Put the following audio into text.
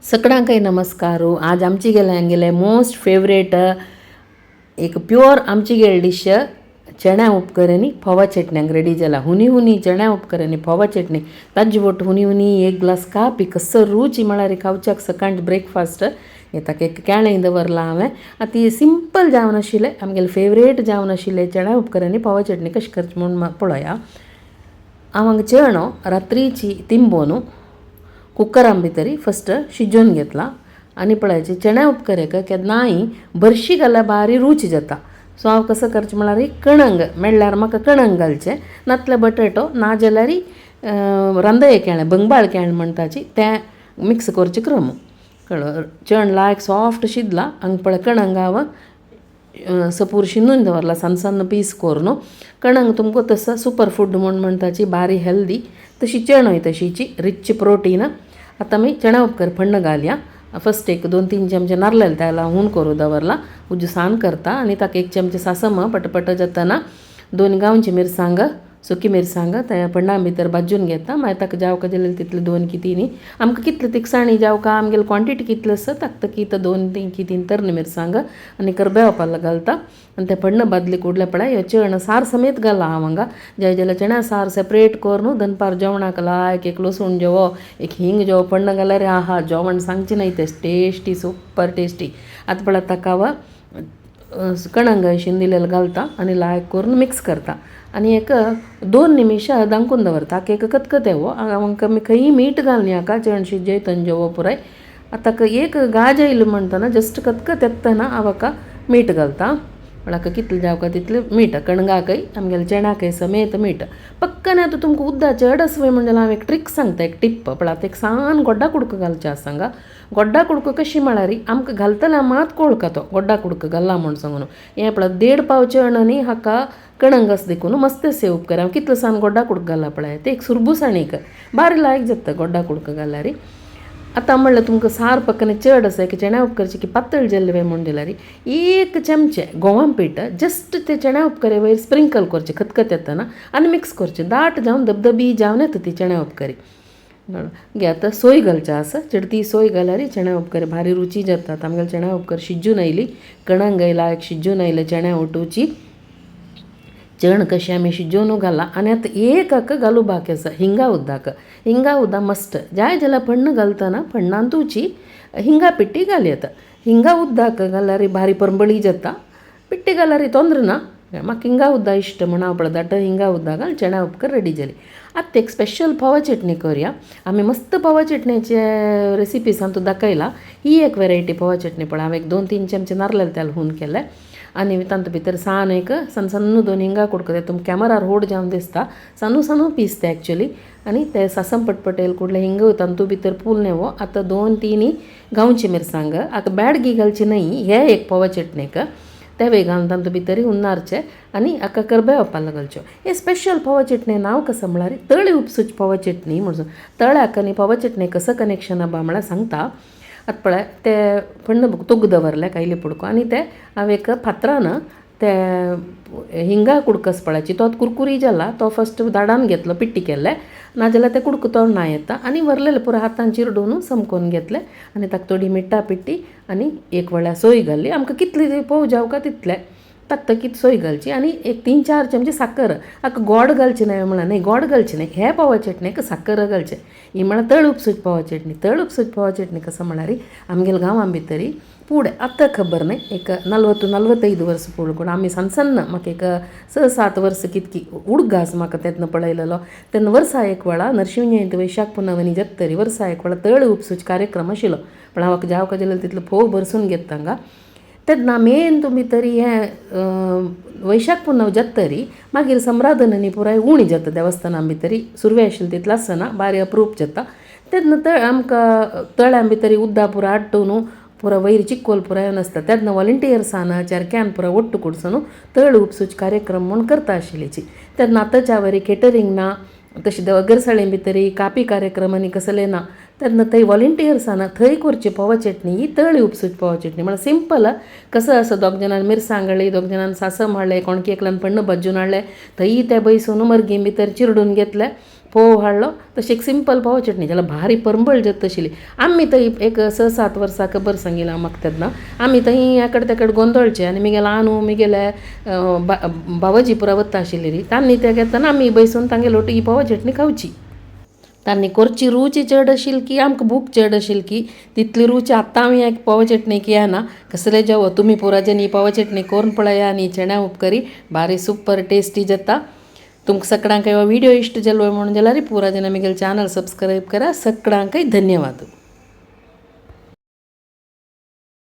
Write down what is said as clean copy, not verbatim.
सगळ्यांकाय नमस्कारू. आज आमची गेले मोस्ट फेवरेट एक प्युअर आमची गेल डिश चण्या उपकरणी फोवा चटण्यांक रेडी जाला. हुनी चण्या उपकरणी फोवा चटणी ताजी बोट हुनी एक ग्लास कापी कसं रुची म्हळ्यार खावच्याक सकाळचे ब्रेकफास्ट ताका एक केळें दवरलां हांवें. आतां सिंपल जावन आशिल्लें आमगेलें फेवरेट जावन आशिल्लें चण्या उपकरणी फोवा चटणी कशी करची म्हणून पळया. हांव चेणो रात्रीची तिंबोन कुकरां भितर फस्ट शिजोवन घेतला आनी पळयाचे चण्या उपकरेक केन्नाय बरशी घाल्यार बारी रुची जाता. सो हांव कसं करचें म्हळ्यार कणंग मेळ्ळ्यार म्हाका कणंग घालचें, नातल्यार बटाटो ना जाल्यार रांदये केळें बंगबाळ केळें म्हणटाची तें मिक्स करचें क्रम. चण लायक सॉफ्ट शिजलां हांगा पळय कणंग हांव सपूर शिनून दवरला सन्न सन्न पीस करून. कणंग तुमकां तसं सुपर फूड म्हूण म्हणटाची बारी हेल्दी, तशी चणय तशीची रिच प्रोटीन. आतां आमी चण्या उपकर फण्ण घालया. फस्ट एक 2-3 चमचे नारळेल तेला हून करून दवरला उजसाण करता आनी ताका 1 चमचे सासम पटपट जातना 2 गांवची मिरसांग सुकी मिरसांग त्या फण्णां भितर भाजून घेता. मागीर ताका जावका जाल्यार तितले 2 की 3 आमकां कितले तिखसाणी जावका आमगेली क्वॉन्टिटी कितली आसा ताका की 2 की 3 तर्ण मिरसांग आनी करबेवापाला घालता आनी ते फण्ण भाजले कुडले पळय ह्यो चण सार समेत घाला हांव हांगा. जाय जाल्यार चण्या सार सेपरेट करून दनपार जेवणाक लायक एक लसूण जेवो एक हिंग जेवो फण्ण घाल्यार आहा जेवण सांगचे न्हय ते टेस्टी सुपर टेस्टी. आतां पळय ताका कणंग शिन दिलेलं घालता आनी लायक करून मिक्स करता आनी एक 2 निमिषां दांकून दवरता. एक खतखत येवो हांकां खंय मीठ घालनी हाका चण शिजयतन जेवो पुराय. आतां एक गाज येयलो म्हणटना जस्ट खतखत येतना हांव हाका मीठ घालता. म्हळ्यार कितले जावका तितले मीठ कणगाकय आमगेले चण्याकय समेत मीठ. पक्कन आतां तुमकां उद्दा चड आसवय म्हणजे हांव एक ट्रिक सांगता, एक टिप्प पळयात. एक सान गोड्डा कुडको घालचें आसा हांगा. गोड्डा कुडको कशी म्हळ्यार आमकां घालतल्या मात कळका तो गोड्डा कुडको घाला म्हूण सांगून. हें पळय 1.5 पाव चण आनी हाका कणंगस देखून मस्त सेव उपकार. हांव कितलो सान गोड्डा कुडको घाला पळय ते एक सुरबुसाणीक बारी लायक जाता गोड्डा कुडको घाल्यार. आतां म्हणल्यार तुमकां सार पक्कन चड आसा एक चण्या उपकरची की पातळ जेल्ले म्हूण दिल्यार 1 चमचे गोवां पीठ जस्ट ते चण्या उपकरे वयर स्प्रिंकल करचें खतखत येतना आनी मिक्स करचें. दाट जावन धबधबी जावन येता ती चण्या उपकरी. घे आतां सोय घालचें आसा चिडती सोय घाल्यार चण्या उपकरी भारी रुची जातात. आमगेले चण्या उपकर शिजून आयली कणंग आयला एक शिजून आयले चण्या ओटूची चण कशी आमी शिजोवन घाला. आनी आतां एक हाका घालू बाकी आसा हिंगा उद्दा मस्ट. जाय जाल्यार फण्ण घालतना फण्णांतूची हिंगा पिट्टी घाली येता. हिंगा उद्दाक घाल्यार भारी परंबळी जाता, पिट्टी घाल्यार तोंदर ना. म्हाका हिंगा उद्दा इश्ट म्हण हांव पळय धाट हिंगा उद्दा घाल चण्या उपकर रेडी जाली. आतां एक स्पेशल फोवा चटणी करया. आमी मस्त फोवा चटणीचे रेसिपीज हांव दाखयला. ही एक वेरायटी फोवा चटणी पळय हांव एक 2-3 चमचे नारळेल तेल हून केलें आनी तांतूं भितर सान एक सन्न सन्न 2 हिंगा कुडको ते तुमकां कॅमेरार होड जावन दिसता सन्नू सन्नू पीस ते एक्चुअली. आनी ते सासम पटपट येयले कुडले हिंग तांतूं भितर फूल नेवो. आतां 2-3 गांवची मिरसांग हाका बॅडगी घालची न्हय हे एक फोवा चटणीक तेवे घालून तांतूं भितर उन्नारचे आनी हाका करबेवापाला घालच्यो. हे स्पेशल फोवा चटणी नांव कसं म्हळ्यार तळे उपसूच फोवा चटणी म्हणून. तळ्याक आनी फोवा चटणी कसं कनेक्शन आबा म्हळ्यार सांगता. आतां पळय ते फण्ण तोग दवरले कायले पुडको आनी ते हांव एक फातरान ते हिंगा कुडकस पळयाची तो कुरकुरी जाला तो फस्ट दाडान घेतलो पिट्टी केल्ले नाजाल्यार ते कुडको तोडना येता आनी व्हरलेले पुरो हातान चिरडून समकोन घेतले आनी ताका थोडी मिठ्ठा पिट्टी आनी एक वळ्या सोय घाली. आमकां कितले पोव जावका तितले तकतकीत सोय घालची आनी एक 3-4 चमचे साकर. हाका गोड घालचे न्हय म्हळ्यार न्हय गोड घालचे न्हय हे फोवा चटणीक साकर घालचे. ही म्हळ्यार तळ उपसूच फोवा चटणी. तळ उपसूच फोवा चटणी कसं म्हळ्यार आमगेल्या गांवां भितर पुढे आतां खबर न्हय एक 40-45 वर्स पूण आमी सन्न म्हाका एक 6-7 वर्स कितकी उडगास म्हाका तेन्ना पळयलेलो. तेन्ना वर्सा एक वेळा नरशिंव जयंती वैशाख पुनवणी जातरी वर्सा एक वेळा तळ उपसूच कार्यक्रम आशिल्लो. पण हांव जावका जाल्यार तितलो फोव भरसून घेता हांगा. तेन्ना मेन तुमी तरी हें वैशाख पुनव जातरी मागीर संराधनांनी पुराय उणी जाता देवस्थानां भितर सुरवें आशिल्ली तितलो आसना बारी अप्रूप जाता. तेन्ना आमकां तळ्यां भितर उद्दा पुरो आड्टून पुरो वयर चिक्कोल पुराय नासता. तेन्ना वॉलंटियर्सान चरक्यान पुरो ಒಟ್ಟು कुडसून तळ उपसूच कार्यक्रम म्हूण करता आशिल्लीची. तेन्ना आतांच्या वरी केटरिंग ना तशें अगरसाळें भितर कापी कार्यक्रम आनी कसले ना. तेन्ना थंय वॉलंटियर्सान थंय करची फोवा चटणी ही तळ उपसूच फोवा चटणी म्हळ्यार सिंपल कसं आसा. 2 जाणांनी मिरसांग हाडली 2 जाणांनी सासम हाडलें कोणकी एकल्यान फण्ण भाजून हाडलें थंय ते बैसून मरगी भितर चिरडून घेतले फोव हाडलो तशी एक सिंपल फोव चटणी जाल्यार भारी परंबळ जात तशिली. आमी थंय एक 6-7 वर्सां खबर सांगिला म्हाका तेन्ना आमी थंय एकड तेकड गोंदळचे आनी मिगेलो आणू मिगेले बाबाजी पुरा वता आशिल्ली री तांणी ते घेतना आमी बसून तांगेलो ही फोव चटणी खावची. तांणी करची रूच चड आशिल्ली की आमकां भूक चड आशिल्ली की तितली रूच आतां आमी एक फोव चटणी येना कसलें जेवो तुमी पुराजेन ही फोव चटणी करून पळया आनी चण्या उपकरी भारी सुपर टेस्टी जाता. तुमकां सगळ्यांक हो व्हिडिओ इश्ट जालो म्हणून जाल्यार पुराजेन आमगेलें चॅनल सबस्क्रायब करा. सगळ्यांक धन्यवाद.